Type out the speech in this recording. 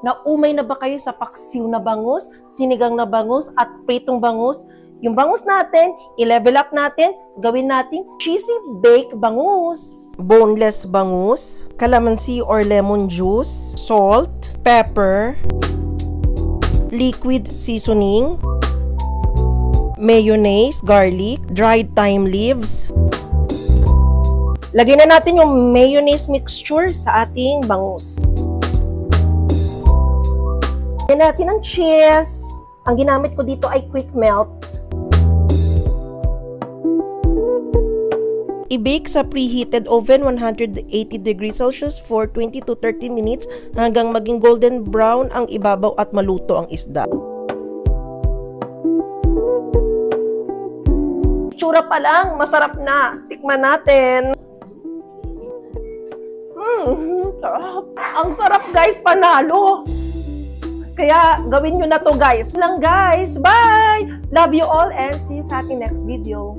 Naumay na ba kayo sa paksiw na bangus, sinigang na bangus, at pritong bangus? Yung bangus natin, i-level up natin, gawin nating cheesy baked bangus. Boneless bangus, calamansi or lemon juice, salt, pepper, liquid seasoning, mayonnaise, garlic, dried thyme leaves. Lagyan na natin yung mayonnaise mixture sa ating bangus. Lagyan natin ang cheese. Ang ginamit ko dito ay quick melt. I-bake sa preheated oven 180 degrees Celsius for 20 to 30 minutes hanggang maging golden brown ang ibabaw at maluto ang isda. Itsura pa lang, masarap na. Tikman natin. Sarap. Ang sarap guys, panalo. Kaya gawin nyo na to guys. Lang guys, bye! Love you all and see you sa ating next video.